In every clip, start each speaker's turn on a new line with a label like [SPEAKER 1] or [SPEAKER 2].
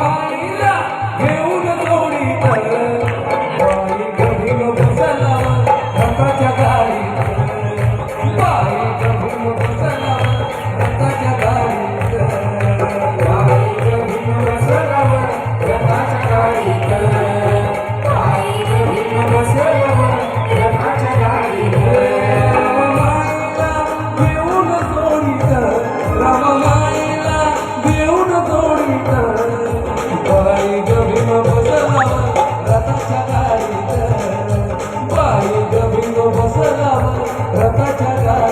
[SPEAKER 1] माईला घेऊन जोडीत बाई गभीर बसला रथाच्या गाडीत बाई गभीर बसला रथाच्या गाडीत बाई गभीर बसला रथाच्या गाडीत बाई गभीर बसला रथाच्या गाडीत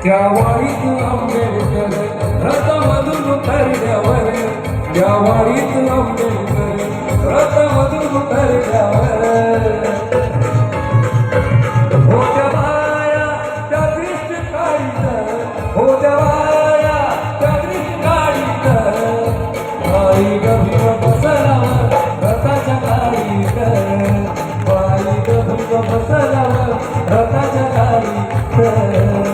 [SPEAKER 1] त्या वारीत आंबेडकर रथमधून उतरल्यावर त्या वारीत आंबेडकर रथमधून उतरल्यावर होत्या बाया त्या दृष्ट काढीत होत्या बाया त्या दृष्ट काढीत बाई गभीर बसला रथाच्या गाडीत बाई गभीर बसला रथाच्या गाडीत